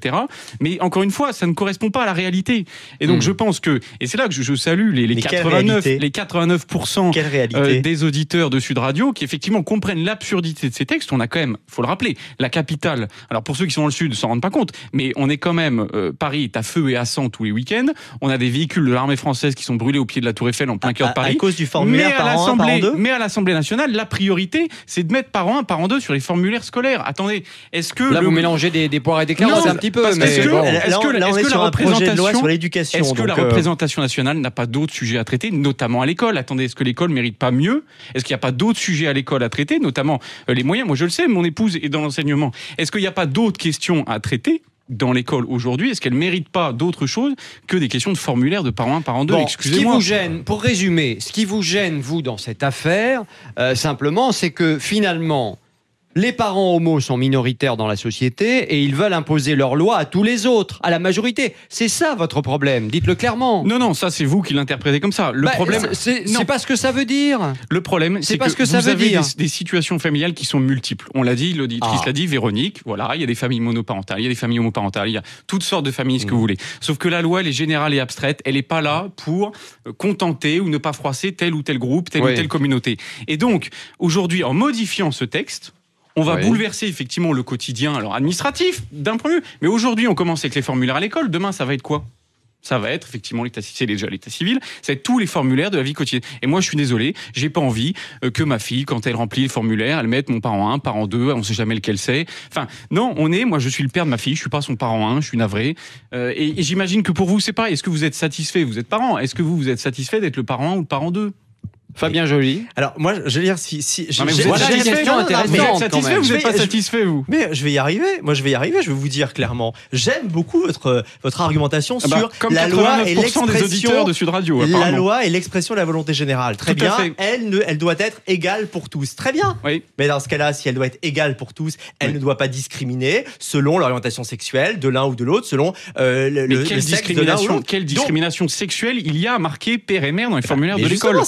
Mais encore une fois, ça ne correspond pas à la réalité. Et donc, je pense que, et c'est là que je salue les Mais quelle 89%, réalité les 89% Quelle réalité des auditeurs de Sud Radio qui effectivement comprennent l'absurdité de ces textes. On a quand même, faut le rappeler, la capitale. Alors pour ceux qui sont dans le sud, s'en rendent pas compte, mais on est quand même Paris est à feu et à sang tous les week-ends. On a des véhicules de l'armée française qui sont brûlés au pied de la Tour Eiffel en plein cœur de Paris. À cause du formulaire parent 1, parent 2. Mais à l'Assemblée nationale, la priorité, c'est de mettre parent 1, parent 2 sur les formulaires scolaires. Attendez, est-ce que Là vous mélangez des poires et des carottes Non, un petit peu, parce que mais est-ce que- bon. Là, on est sur un projet de loi sur l'éducation. Est-ce que la donc, représentation nationale n'a pas d'autres sujets à traiter, notamment à l'école ? Attendez, est-ce que l'école mérite pas mieux ? Est-ce qu'il n'y a pas d'autres sujets à l'école à traiter, notamment les moyens ? Moi, je le sais, mon épouse est dans l'enseignement. Est-ce qu'il n'y a pas d'autres questions à traiter dans l'école aujourd'hui ? Est-ce qu'elle ne mérite pas d'autre chose que des questions de formulaire de parent 1, parent 2 Bon, ce qui Excusez-moi. vous gêne, pour résumer, ce qui vous gêne, vous, dans cette affaire, simplement, c'est que finalement, les parents homos sont minoritaires dans la société et ils veulent imposer leur loi à tous les autres, à la majorité. C'est ça votre problème, dites-le clairement. Non, ça c'est vous qui l'interprétez comme ça. Le problème, c'est non. pas ce que ça veut dire. Le problème, c'est pas que, ce que ça vous veut avez dire. des situations familiales qui sont multiples. On l'a dit, l'auditrice l'a dit, Véronique, voilà, il y a des familles monoparentales, il y a des familles homoparentales, il y a toutes sortes de familles, ce que vous voulez. Sauf que la loi, elle est générale et abstraite, elle n'est pas là pour contenter ou ne pas froisser tel ou tel groupe, telle ou telle communauté. Et donc, aujourd'hui, en modifiant ce texte, on va bouleverser effectivement le quotidien, alors administratif d'un premier, mais aujourd'hui on commence avec les formulaires à l'école, demain ça va être quoi ? Ça va être effectivement l'état civil, c'est déjà l'état civil, ça va être tous les formulaires de la vie quotidienne. Et moi je suis désolé, j'ai pas envie que ma fille, quand elle remplit le formulaire, elle mette mon parent 1, parent 2, on sait jamais lequel c'est. Enfin, non, moi je suis le père de ma fille, je suis pas son parent 1, je suis navré. Et j'imagine que pour vous c'est pas, est-ce que vous êtes satisfait ? Vous êtes parent, est-ce que vous êtes satisfait d'être le parent 1 ou le parent 2 ? Fabien Joly. Alors moi, je veux dire, Non, mais vous êtes satisfait, intéressante, vous êtes satisfait, quand même. vous n'êtes pas satisfait, vous. Mais je vais y arriver. Moi, je vais y arriver. Je vais vous dire clairement. J'aime beaucoup votre argumentation sur comme la loi et 89% des auditeurs de Sud Radio. La apparemment. loi et l'expression de la volonté générale. Très Tout à bien. fait. Elle doit être égale pour tous. Très bien. Oui. Mais dans ce cas-là, si elle doit être égale pour tous, elle ne doit pas discriminer selon l'orientation sexuelle de l'un ou de l'autre, selon le sexe de l'un ou l'autre. Quelle discrimination sexuelle il y a marqué père et mère dans les formulaires Mais de l'école? justement,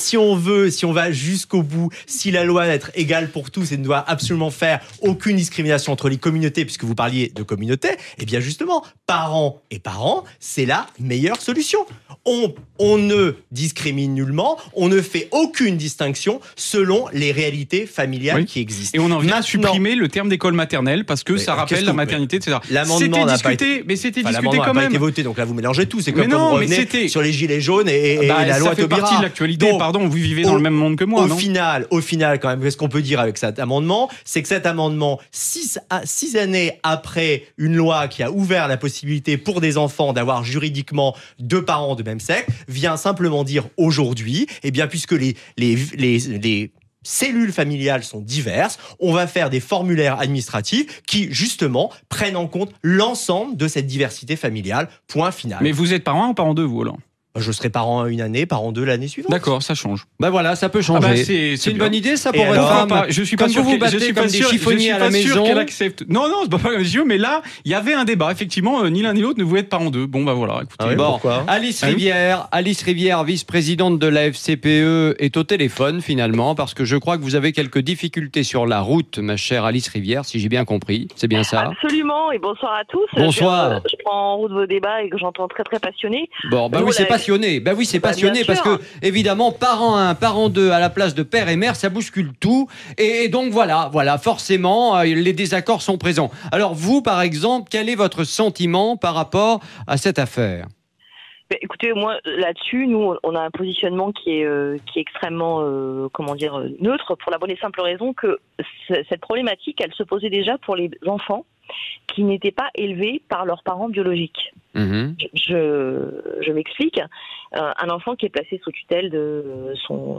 si on va jusqu'au bout, si la loi doit être égale pour tous et ne doit absolument faire aucune discrimination entre les communautés, puisque vous parliez de communautés, eh bien justement, parents et parents, c'est la meilleure solution. On ne discrimine nullement, on ne fait aucune distinction selon les réalités familiales qui existent. Et on en vient à supprimer le terme d'école maternelle parce que ça rappelle la maternité, etc. L'amendement n'a pas été, mais c'était discuté l'amendement quand n'a pas même. été voté, donc là vous mélangez tout. C'est comme Mais quand non, vous mais revenez c'était sur les gilets jaunes et la loi ça fait Taubira. partie de l'actualité. Donc, pardon, vous vivez dans le même monde que moi, non? Au final, quand même, qu'est-ce qu'on peut dire avec cet amendement? C'est que cet amendement, 6 années après une loi qui a ouvert la possibilité pour des enfants d'avoir juridiquement deux parents de même sexe, vient simplement dire aujourd'hui, eh bien, puisque les cellules familiales sont diverses, on va faire des formulaires administratifs qui, justement, prennent en compte l'ensemble de cette diversité familiale. Point final. Mais vous êtes parent 1 ou parent 2, vous, alors? Je serai parent 1 année, parent 2 l'année suivante. D'accord, ça change. Ben voilà, ça peut changer. Ah bah, c'est une bien. bonne idée, ça, pour Et votre alors, femme. Je suis pas Comme sûr vous vous qu'elle- je battez suis comme pas des sûr- chiffonniers à la Je suis pas sûr maison. qu'elle accepte. Non, c'est pas comme des chiffonniers, mais là, il y avait un débat. Effectivement, ni l'un ni l'autre ne voulait être parent 2. Bon, bah voilà, écoutez. Ah oui, Bon, pourquoi Alice Ah oui. Rivière, vice-présidente de la FCPE, est au téléphone finalement, parce que je crois que vous avez quelques difficultés sur la route, ma chère Alice Rivière, si j'ai bien compris. C'est bien ça? Absolument, et bonsoir à tous. Bonsoir. Je prends en route vos débats et que j'entends très très passionné. Bon, bah Nous, oui, c'est la- passionné. Bah oui, c'est Bah, passionné bien parce sûr. que, évidemment, parent 1, parent 2 à la place de père et mère, ça bouscule tout. Et donc voilà, forcément, les désaccords sont présents. Alors vous, par exemple, quel est votre sentiment par rapport à cette affaire? Écoutez, moi là-dessus, nous, on a un positionnement qui est extrêmement, neutre, pour la bonne et simple raison que cette problématique, elle se posait déjà pour les enfants qui n'étaient pas élevés par leurs parents biologiques. Mhm. Je m'explique. Un enfant qui est placé sous tutelle de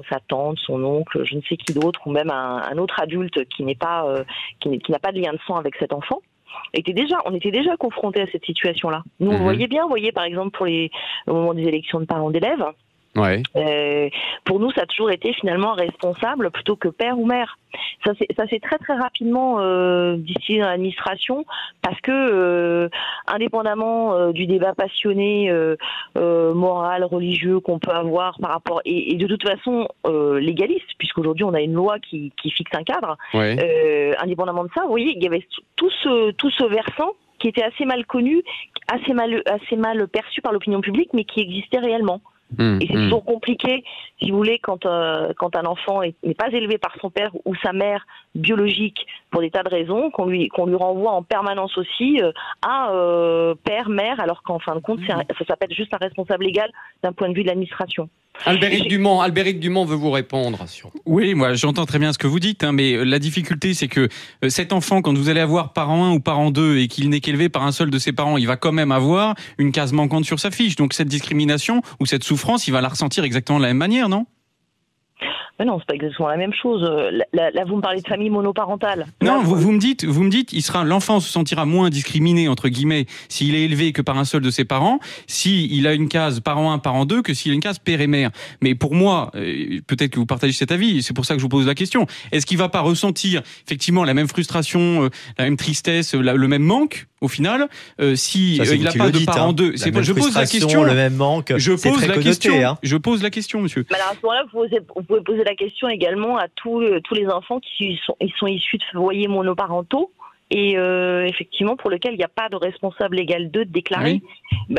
sa tante, son oncle, je ne sais qui d'autre, ou même un autre adulte qui n'a pas de lien de sang avec cet enfant, on était déjà confrontés à cette situation-là. Nous, on voyait bien, par exemple, au moment des élections de parents d'élèves, Ouais. pour nous, ça a toujours été finalement responsable plutôt que père ou mère. Ça s'est très très rapidement distillé dans l'administration parce que, indépendamment du débat passionné, moral, religieux qu'on peut avoir par rapport et de toute façon légaliste, puisqu'aujourd'hui on a une loi qui fixe un cadre. Ouais. Indépendamment de ça, vous voyez, il y avait tout ce versant qui était assez mal connu, assez mal perçu par l'opinion publique, mais qui existait réellement. Et c'est toujours compliqué, si vous voulez, quand un enfant n'est pas élevé par son père ou sa mère biologique pour des tas de raisons, qu'on lui renvoie en permanence aussi à père, mère, alors qu'en fin de compte, ça s'appelle juste un responsable légal d'un point de vue de l'administration. Albéric Dumont veut vous répondre. Oui, moi j'entends très bien ce que vous dites, mais la difficulté c'est que cet enfant, quand vous allez avoir parent 1 ou parent 2 et qu'il n'est qu'élevé par un seul de ses parents, il va quand même avoir une case manquante sur sa fiche. Donc cette discrimination ou cette souffrance, il va la ressentir exactement de la même manière, non ? Mais non, c'est pas exactement la même chose. Là, vous me parlez de famille monoparentale. Non, vous me dites, l'enfant se sentira moins discriminé, entre guillemets, s'il est élevé que par un seul de ses parents, s'il a une case parent 1, parent 2, que s'il a une case père et mère. Mais pour moi, peut-être que vous partagez cet avis, c'est pour ça que je vous pose la question, est-ce qu'il va pas ressentir effectivement la même frustration, la même tristesse, le même manque au final, si il n'a pas de parent 2? Je pose la question, le même manque. Je pose la question. Hein. Je pose la question, monsieur. Mais alors à ce moment-là, vous pouvez poser la question également à tous les enfants qui sont issus de foyers monoparentaux et effectivement pour lequel il n'y a pas de responsable légal 2 déclaré.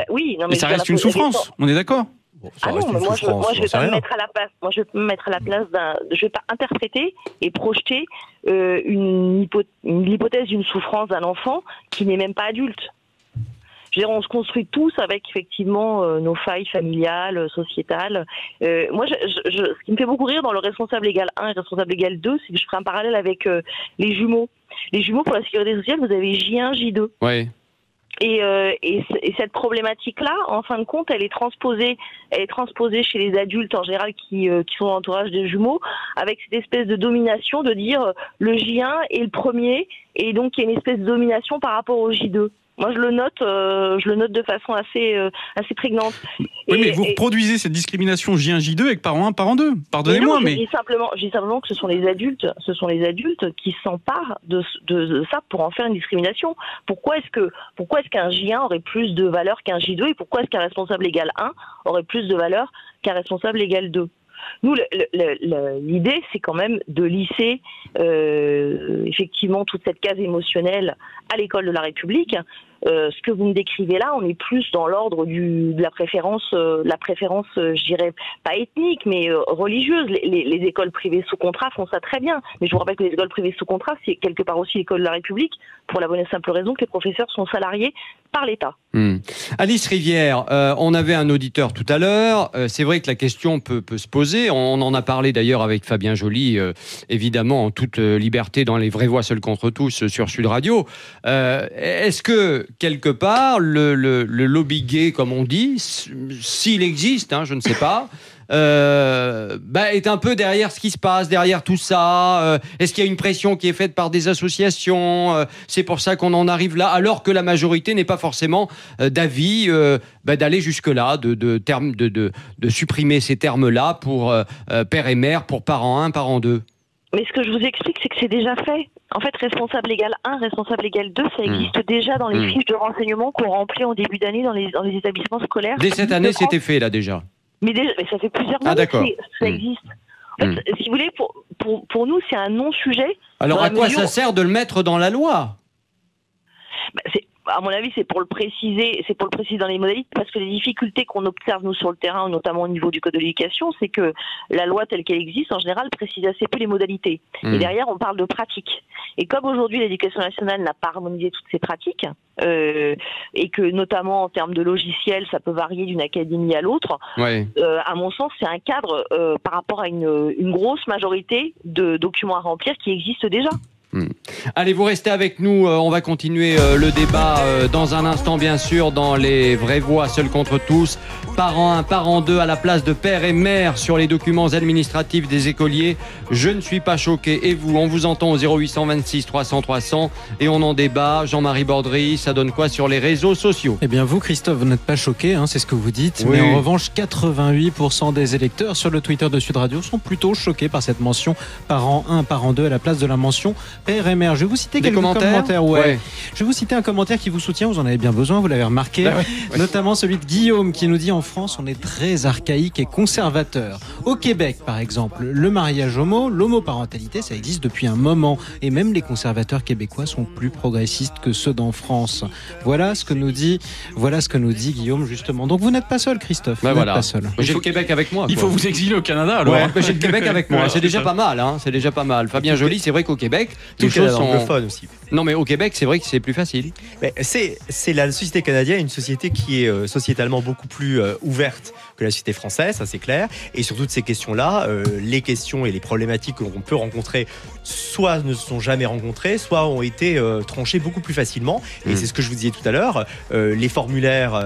Oui. Non, mais ça reste une souffrance. On est d'accord. Bon, mais moi je vais pas me mettre à la place. Moi je vais me mettre à la place je vais pas interpréter et projeter l'hypothèse d'une souffrance d'un enfant qui n'est même pas adulte. Je veux dire, on se construit tous avec effectivement nos failles familiales, sociétales. Moi, ce qui me fait beaucoup rire dans le responsable légal 1 et responsable légal 2, c'est que je ferai un parallèle avec les jumeaux. Les jumeaux pour la sécurité sociale, vous avez J1, J2. Ouais. Et cette problématique-là, en fin de compte, elle est transposée chez les adultes en général qui sont dans l'entourage des jumeaux, avec cette espèce de domination de dire le J1 est le premier, et donc il y a une espèce de domination par rapport au J2. Moi, je le note de façon assez prégnante. Oui, mais vous reproduisez cette discrimination J1, J2 avec parent 1, parent 2. Pardonnez-moi, mais... Je dis simplement que ce sont les adultes qui s'emparent de ça pour en faire une discrimination. Pourquoi est-ce qu'un J1 aurait plus de valeur qu'un J2 et pourquoi est-ce qu'un responsable légal 1 aurait plus de valeur qu'un responsable légal 2 ? Nous, l'idée, c'est quand même de lisser effectivement toute cette case émotionnelle à l'école de la République. Ce que vous me décrivez là, on est plus dans l'ordre de la préférence, je dirais pas ethnique, mais religieuse. Les écoles privées sous contrat font ça très bien. Mais je vous rappelle que les écoles privées sous contrat, c'est quelque part aussi l'école de la République, pour la bonne et simple raison que les professeurs sont salariés par l'État. Alice Rivière, on avait un auditeur tout à l'heure. C'est vrai que la question peut se poser. On en a parlé d'ailleurs avec Fabien Joly, évidemment en toute liberté dans les vraies voix seules contre tous sur Sud Radio. Est-ce que quelque part, le lobby gay, comme on dit, s'il existe, je ne sais pas, est un peu derrière ce qui se passe, derrière tout ça. Est-ce qu'il y a une pression qui est faite par des associations? C'est pour ça qu'on en arrive là, alors que la majorité n'est pas forcément d'avis d'aller jusque-là, de supprimer ces termes-là pour père et mère, pour parent 1, parent 2. Mais ce que je vous explique, c'est que c'est déjà fait. En fait, responsable légal 1, responsable légal 2, ça existe déjà dans les fiches de renseignement qu'on remplit en début d'année dans les établissements scolaires. Dès cette année, c'était fait, là, déjà. Mais ça fait plusieurs années que ça existe. En fait, si vous voulez, pour nous, c'est un non-sujet. Alors, à quoi ça sert de le mettre dans la loi? À mon avis, c'est pour le préciser dans les modalités, parce que les difficultés qu'on observe, nous, sur le terrain, notamment au niveau du Code de l'éducation, c'est que la loi telle qu'elle existe, en général, précise assez peu les modalités. Et derrière, on parle de pratiques. Et comme aujourd'hui, l'éducation nationale n'a pas harmonisé toutes ces pratiques, et que, notamment, en termes de logiciels, ça peut varier d'une académie à l'autre, à mon sens, c'est un cadre par rapport à une grosse majorité de documents à remplir qui existent déjà. Allez, vous restez avec nous, on va continuer le débat dans un instant, bien sûr, dans les vraies voix seuls contre tous. Parent 1, parent 2 à la place de père et mère sur les documents administratifs des écoliers. Je ne suis pas choqué. Et vous, on vous entend au 0826 300 300 et on en débat. Jean-Marie Bordry, ça donne quoi sur les réseaux sociaux? Eh bien, vous, Christophe, vous n'êtes pas choqué, c'est ce que vous dites. Oui. Mais en revanche, 88% des électeurs sur le Twitter de Sud Radio sont plutôt choqués par cette mention parent 1, parent 2 à la place de la mention père et mère. Je vais vous citer quelques commentaires. Je vais vous citer un commentaire qui vous soutient, vous en avez bien besoin, vous l'avez remarqué. Notamment celui de Guillaume qui nous dit: en France, on est très archaïque et conservateur. Au Québec, par exemple, le mariage homo, l'homoparentalité, ça existe depuis un moment. Et même les conservateurs québécois sont plus progressistes que ceux d'en France. Voilà ce que nous dit Guillaume, justement. Donc vous n'êtes pas seul, Christophe. Vous n'êtes pas seul. J'ai le Québec avec moi. Il faut vous exiler au Canada, alors. J'ai le Québec avec moi. C'est déjà pas mal. C'est déjà pas mal. Fabien Joly, c'est vrai qu'au Québec, les choses sont anglophones aussi. Non, mais au Québec, c'est vrai que c'est plus facile. Mais c'est la société canadienne, une société qui est sociétalement beaucoup plus ouverte que la société française, ça c'est clair. Et sur toutes ces questions-là, les questions et les problématiques qu'on peut rencontrer, soit ne se sont jamais rencontrées, soit ont été tranchées beaucoup plus facilement. Et c'est ce que je vous disais tout à l'heure, les formulaires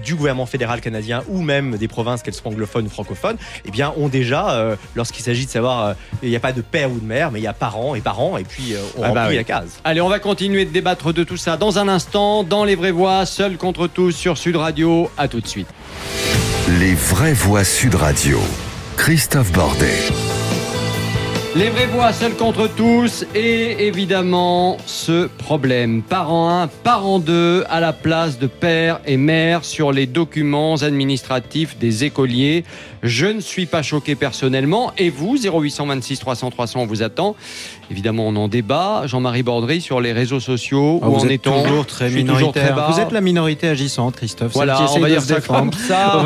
du gouvernement fédéral canadien ou même des provinces, qu'elles soient anglophones ou francophones, eh bien, ont déjà, lorsqu'il s'agit de savoir, il n'y a pas de père ou de mère, mais il y a parents, et puis on remplit la case. Allez, on va continuer de débattre de tout ça dans un instant, dans Les Vraies Voix, seuls contre tous sur Sud Radio. À tout de suite. Les Vraies Voix Sud Radio. Christophe Bordet. Les vraies voix seuls contre tous et évidemment ce problème. Parent 1, parent 2 à la place de père et mère sur les documents administratifs des écoliers. Je ne suis pas choqué personnellement. Et vous, 0826 300 300, on vous attend. Évidemment, on en débat. Jean-Marie Bordry sur les réseaux sociaux. Où en est-on? Toujours très minoritaire. Vous êtes la minorité agissante, Christophe. Voilà, on va dire ça comme ça. On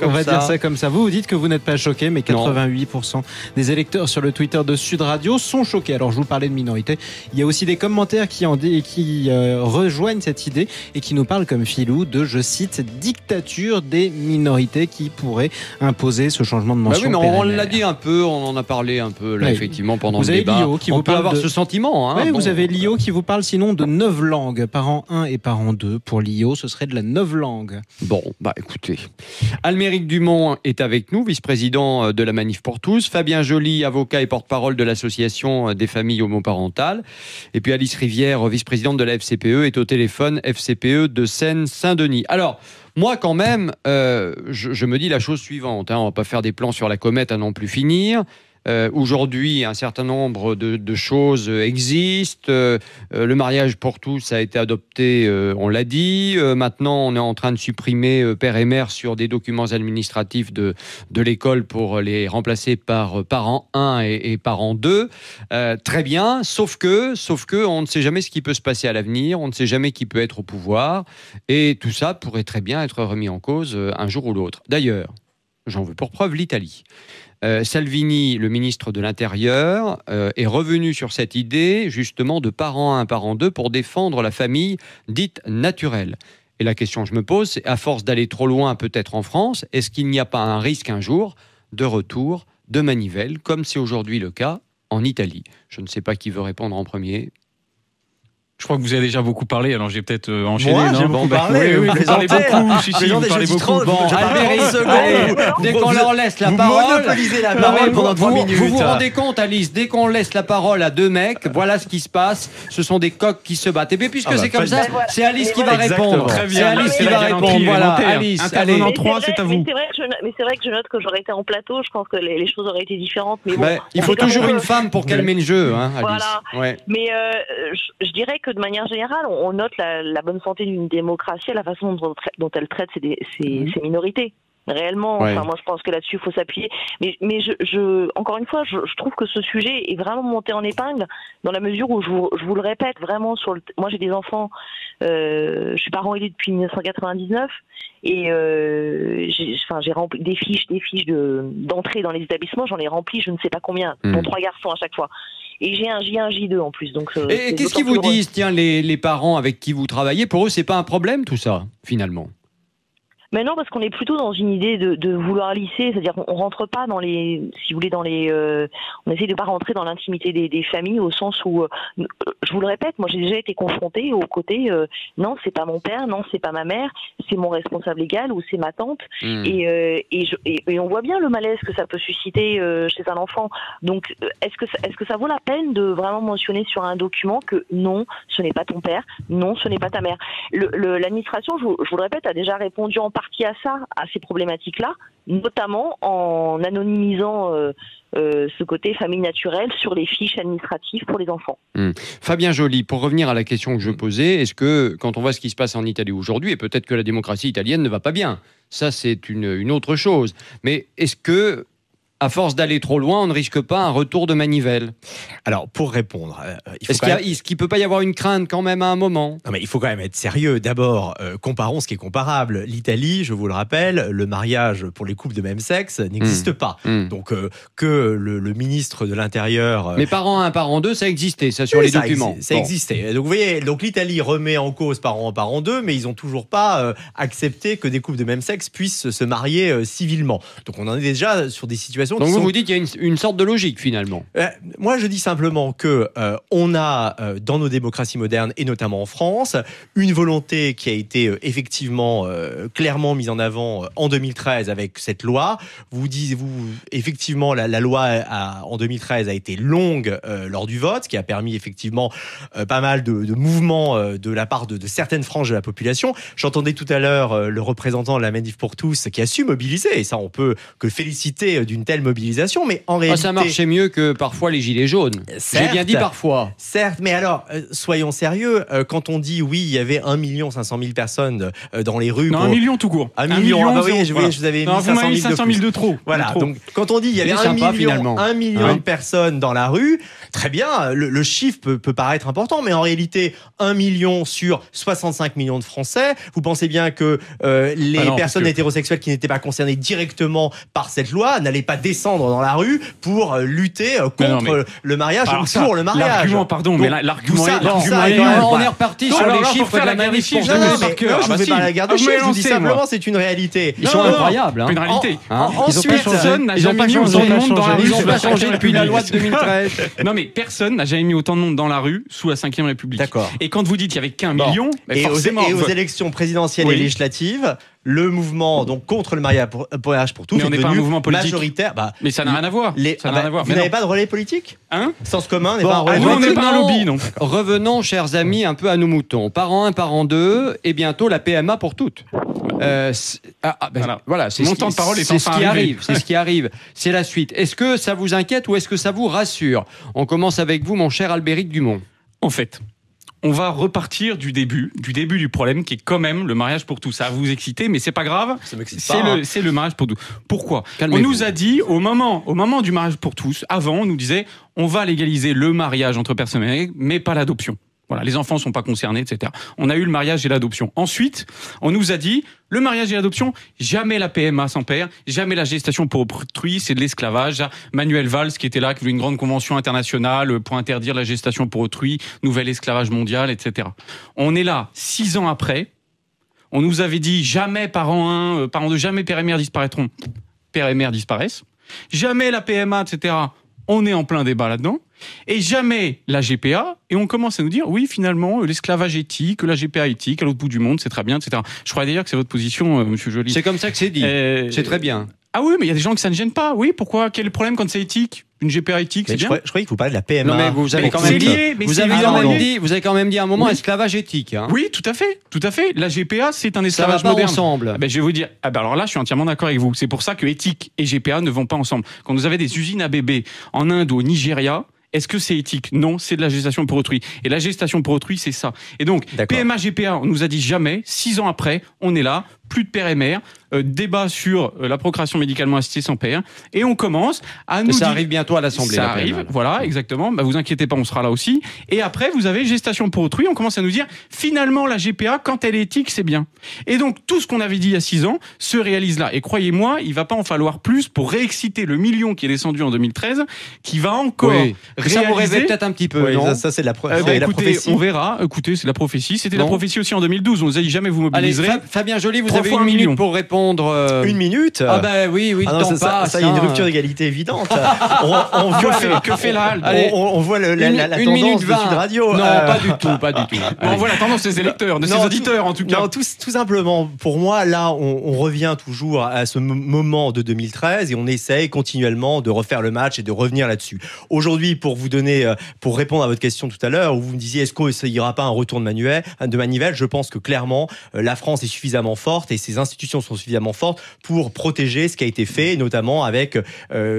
va dire ça comme ça. Vous dites que vous n'êtes pas choqué, mais 88% des électeurs sur le Twitter de Sud Radio sont choqués. Alors, je vous parlais de minorité. Il y a aussi des commentaires qui rejoignent cette idée et qui nous parlent comme filou de, je cite, dictature des minorités qui pourrait imposer ce changement de mention. Oui, mais on l'a dit un peu, on en a parlé un peu là, effectivement pendant le débat. On peut avoir ce sentiment. Vous avez Lio qui vous parle sinon de 9 langues. Parent 1 et parent 2. Pour Lio, ce serait de la 9 langues. Bon, écoutez. Alméric Dumont est avec nous, vice-président de la Manif pour tous. Fabien Joly, avocat et porte-parole de l'association des familles homoparentales. Et puis Alice Rivière, vice-présidente de la FCPE, est au téléphone, FCPE de Seine-Saint-Denis. Alors, moi, quand même, je me dis la chose suivante. On ne va pas faire des plans sur la comète à non plus finir. Aujourd'hui, un certain nombre de choses existent. Le mariage pour tous a été adopté, on l'a dit. Maintenant, on est en train de supprimer père et mère sur des documents administratifs de l'école pour les remplacer par parent 1 et parent 2. Très bien, sauf que on ne sait jamais ce qui peut se passer à l'avenir, on ne sait jamais qui peut être au pouvoir. Et tout ça pourrait très bien être remis en cause un jour ou l'autre. D'ailleurs, j'en veux pour preuve l'Italie. Salvini, le ministre de l'Intérieur, est revenu sur cette idée justement de parent 1, parent 2 pour défendre la famille dite naturelle. Et la question que je me pose, c'est à force d'aller trop loin peut-être en France, est-ce qu'il n'y a pas un risque un jour de retour de manivelle, comme c'est aujourd'hui le cas en Italie? Je ne sais pas qui veut répondre en premier. Je crois que vous avez déjà beaucoup parlé, alors j'ai peut-être enchaîné. Moi, non j'ai beaucoup parlé. Oui, vous parlez beaucoup. Si, vous parlez beaucoup. Bon, je parle Albéric, 30 secondes. allez, dès qu'on leur laisse la Vous parole. monopolisez la Non, parole mais pendant 3 minutes. Vous vous rendez compte, Alice, dès qu'on laisse la parole à deux mecs, voilà ce qui se passe. Ce sont des coqs qui se battent. Et puis, puisque c'est comme ça, c'est Alice qui va répondre. Très bien. C'est Alice qui C'est va la répondre. galanterie Voilà, élémentaire. Alice, allez. Intervenant 3, c'est à vous. Mais c'est vrai que je note que j'aurais été en plateau, je pense que les choses auraient été différentes. Mais bon, Ben, il faut toujours une femme pour calmer le jeu, hein, Alice. Voilà. Ouais. Mais je dirais que de manière générale, on note la bonne santé d'une démocratie à la façon dont elle traite ses minorités. Réellement, Ouais. moi je pense que là-dessus il faut s'appuyer. Mais encore une fois, je trouve que ce sujet est vraiment monté en épingle dans la mesure où je vous le répète vraiment moi j'ai des enfants, je suis parent aidé depuis 1999 et j'ai rempli des fiches d'entrée dans les établissements, j'en ai rempli je ne sais pas combien, dont 3 garçons à chaque fois. Et j'ai un J1, J2 en plus. Donc, Et qu'est-ce qu'ils vous disent, tiens, les parents avec qui vous travaillez? Pour eux, c'est pas un problème tout ça, finalement? Mais non, parce qu'on est plutôt dans une idée de vouloir lisser, c'est-à-dire qu'on rentre pas dans les, si vous voulez, on essaie de pas rentrer dans l'intimité des familles au sens où, je vous le répète, moi j'ai déjà été confrontée au côté, non, c'est pas mon père, non, c'est pas ma mère, c'est mon responsable légal ou c'est ma tante, et on voit bien le malaise que ça peut susciter chez un enfant. Donc, est-ce que ça vaut la peine de vraiment mentionner sur un document que non, ce n'est pas ton père, non, ce n'est pas ta mère. L'administration, je vous le répète, a déjà répondu en partie à ces problématiques-là, notamment en anonymisant ce côté famille naturelle sur les fiches administratives pour les enfants. Fabien Joly, pour revenir à la question que je posais, est-ce que quand on voit ce qui se passe en Italie aujourd'hui, et peut-être que la démocratie italienne ne va pas bien, ça c'est une autre chose, mais est-ce que à force d'aller trop loin, on ne risque pas un retour de manivelle? Alors, pour répondre, est-ce qu'il ne peut pas y avoir une crainte quand même à un moment? Non, mais il faut quand même être sérieux. D'abord, comparons ce qui est comparable. L'Italie, je vous le rappelle, le mariage pour les couples de même sexe n'existe pas. Donc, que le ministre de l'Intérieur... Mais parent 1, parent 2, ça existait, ça, sur les documents. Ça existait. Donc, vous voyez, l'Italie remet en cause parent 1, parent 2, mais ils n'ont toujours pas accepté que des couples de même sexe puissent se marier civilement. Donc, on en est déjà sur des situations... Donc vous dites qu'il y a une sorte de logique finalement. Moi je dis simplement que on a dans nos démocraties modernes et notamment en France une volonté qui a été effectivement clairement mise en avant en 2013 avec cette loi. Effectivement la loi en 2013 a été longue lors du vote, qui a permis effectivement pas mal de mouvements de la part de certaines franges de la population. J'entendais tout à l'heure le représentant de la Manif pour tous qui a su mobiliser, et ça on peut que féliciter d'une telle mobilisation, mais en réalité... ça marchait mieux que parfois les gilets jaunes. J'ai bien dit parfois. Certes, mais alors, soyons sérieux, quand on dit, oui, il y avait 1 500 000 personnes dans les rues... Non, 1 million tout court. 1 million, ah bah oui, voilà. je vous avais mis non, 500 000 de trop. Voilà, donc quand on dit il y avait 1 million de personnes dans la rue, très bien, le chiffre peut paraître important, mais en réalité, 1 million sur 65 millions de Français, vous pensez bien que les personnes hétérosexuelles qui n'étaient pas concernées directement par cette loi n'allaient pas descendre dans la rue pour lutter contre le mariage ou pour le mariage. L'argument, pardon, mais l'argument on est reparti sur les chiffres de la Manif pour tous. Je ne vais pas la garder chiffres, je vous dis simplement c'est une réalité. Ils sont incroyables. Une réalité. Ensuite, personne n'a jamais mis autant de monde dans la rue. Ils n'ont pas changé depuis la loi de 2013. Non mais personne n'a jamais mis autant de monde dans la rue sous la 5e République. D'accord. Et quand vous dites qu'il n'y avait qu'1 million, et aux élections présidentielles et législatives, le mouvement donc contre le mariage pour tous est devenu pas un mouvement politique majoritaire. Mais ça n'a rien à voir. Vous n'avez pas de relais politique, Sens commun n'est pas un relais. Nous on n'est pas un lobby, non. Revenons, chers amis, un peu à nos moutons. Parent 1, parent 2, et bientôt la PMA pour toutes. Voilà, c'est ce qui arrive. C'est la suite. Est-ce que ça vous inquiète ou est-ce que ça vous rassure? On commence avec vous, mon cher Albéric Dumont. En fait, on va repartir du début du problème qui est quand même le mariage pour tous. Ça va vous exciter, mais c'est pas grave. C'est le mariage pour tous. Pourquoi? On nous a dit au moment du mariage pour tous, avant, on nous disait on va légaliser le mariage entre personnes, mais pas l'adoption. Voilà, les enfants sont pas concernés, etc. On a eu le mariage et l'adoption. Ensuite, on nous a dit le mariage et l'adoption, jamais la PMA sans père, jamais la gestation pour autrui, c'est de l'esclavage. Manuel Valls qui était là, qui voulait une grande convention internationale pour interdire la gestation pour autrui, nouvel esclavage mondial, etc. On est là 6 ans après. On nous avait dit jamais parent 1, parent 2, jamais père et mère disparaîtront. Père et mère disparaissent. Jamais la PMA, etc. on est en plein débat là-dedans. Et jamais la GPA, et on commence à nous dire, oui, finalement, l'esclavage éthique, la GPA éthique, à l'autre bout du monde, c'est très bien, etc. Je crois d'ailleurs que c'est votre position, monsieur Joly. C'est comme ça que c'est dit. C'est très bien. Ah oui, mais il y a des gens que ça ne gêne pas. Oui, pourquoi? Quel est le problème quand c'est éthique? Une GPA éthique, c'est bien. Je croyais que vous parliez de la PMA. Non, mais vous avez quand même vous avez quand même dit à un moment esclavage éthique. Hein. Oui, tout à fait, tout à fait. La GPA, c'est un esclavage moderne. Ça va pas ensemble. Je vais vous dire. Alors là, je suis entièrement d'accord avec vous. C'est pour ça que éthique et GPA ne vont pas ensemble. Quand vous avez des usines à bébés en Inde ou au Nigeria, est-ce que c'est éthique? Non, c'est de la gestation pour autrui. Et la gestation pour autrui, c'est ça. Et donc, PMA, GPA, on nous a dit jamais. 6 ans après, on est là. Plus de père et mère, débat sur la procréation médicalement assistée sans père, et on commence à nous dire... Ça arrive bientôt à l'Assemblée. Ça arrive, voilà, exactement. Vous inquiétez pas, on sera là aussi. Et après, vous avez gestation pour autrui, on commence à nous dire, finalement, la GPA, quand elle est éthique, c'est bien. Et donc, tout ce qu'on avait dit il y a 6 ans se réalise là. Et croyez-moi, il va pas en falloir plus pour réexciter le million qui est descendu en 2013, qui va encore réaliser... Ça vous rêvait peut-être un petit peu, non? Ça, c'est la écoutez, prophétie. On verra. Écoutez, c'est la prophétie. C'était la prophétie aussi en 2012. On nous a dit jamais vous mobiliserez. Allez, Fabien Joly, vous avez 1 minute pour répondre. 1 minute? Ah ben oui, le temps passe. Ça y est, une rupture d'égalité évidente. Que fait la halte? On voit la tendance de Sud Radio. Non, pas du tout. On voit la tendance des électeurs, de ses auditeurs en tout cas. Non, tout simplement, pour moi, là, on revient toujours à ce moment de 2013 et on essaye continuellement de refaire le match et de revenir là-dessus. Aujourd'hui, pour répondre à votre question tout à l'heure, où vous me disiez est-ce qu'il n'y aura pas un retour de manivelle, je pense que clairement, la France est suffisamment forte et ses institutions sont suffisamment fortes pour protéger ce qui a été fait, notamment avec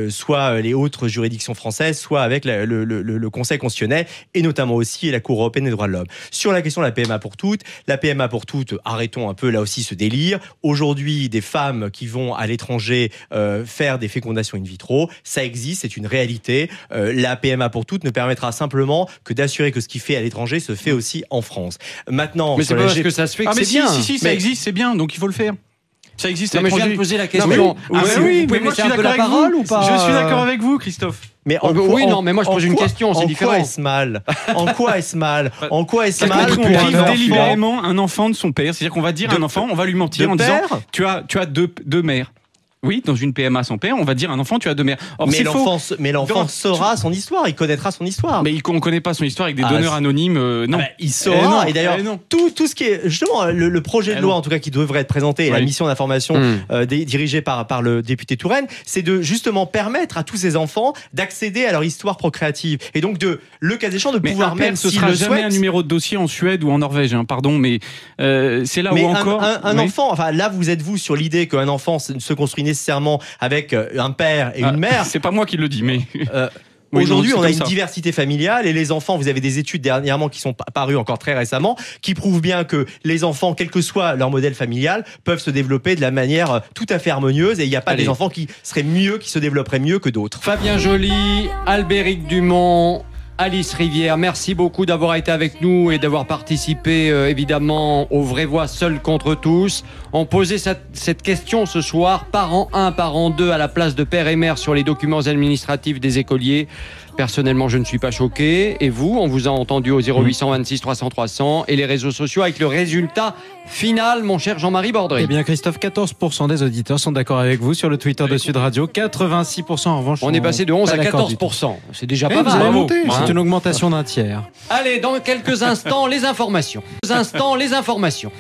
soit les autres juridictions françaises, soit avec le Conseil constitutionnel et notamment aussi la Cour européenne des droits de l'homme. Sur la question de la PMA pour toutes, arrêtons un peu là aussi ce délire. Aujourd'hui, des femmes qui vont à l'étranger faire des fécondations in vitro, ça existe, c'est une réalité. La PMA pour toutes ne permettra simplement que d'assurer que ce qui fait à l'étranger se fait aussi en France. Maintenant, mais c'est pas parce que ça se fait que c'est bien. Si, ça existe, c'est bien, donc il faut le faire. Ça existe. Non, mais je viens de poser la question. Vous pouvez me laisser un peu la parole ou pas? Je suis d'accord avec vous, Christophe. Mais mais moi je pose une question, c'est différent. En quoi est-ce mal? En quoi est-ce mal on prive délibérément un enfant de son père, c'est-à-dire qu'on va dire à un enfant, on va lui mentir en disant tu as deux mères. Oui, dans une PMA sans père, on va dire à un enfant tu as 2 mères. Or, mais l'enfant saura son histoire, il connaîtra son histoire. Mais on ne connaît pas son histoire avec des donneurs anonymes, non. Il saura. Et d'ailleurs, tout ce qui est justement le projet de loi, en tout cas qui devrait être présenté, et la mission d'information dirigée par le député Touraine, c'est de justement permettre à tous ces enfants d'accéder à leur histoire procréative et donc le cas échéant de pouvoir même ce sera jamais un numéro de dossier en Suède ou en Norvège, pardon, mais c'est là où encore un enfant. Enfin, là vous êtes sur l'idée qu'un enfant se construit nécessairement avec un père et une mère. C'est pas moi qui le dis, mais aujourd'hui, on a une diversité familiale et les enfants, vous avez des études dernièrement qui sont parues encore très récemment, qui prouvent bien que les enfants, quel que soit leur modèle familial, peuvent se développer de la manière tout à fait harmonieuse et il n'y a pas des enfants qui se développeraient mieux que d'autres. Fabien Joly, Albéric Dumont, Alice Rivière, merci beaucoup d'avoir été avec nous et d'avoir participé évidemment aux Vraies Voix Seules contre tous. On posait cette question ce soir, parent 1, parent 2 à la place de père et mère sur les documents administratifs des écoliers. Personnellement, je ne suis pas choqué. Et vous, on vous a entendu au 0826 300 300 et les réseaux sociaux avec le résultat final, mon cher Jean-Marie Bordry. Eh bien, Christophe, 14% des auditeurs sont d'accord avec vous sur le Twitter de Sud Radio. 86% en revanche. On est passé de 11 à 14%. C'est déjà pas mal. C'est une augmentation d'un tiers. Allez, dans quelques instants, les informations. Les informations.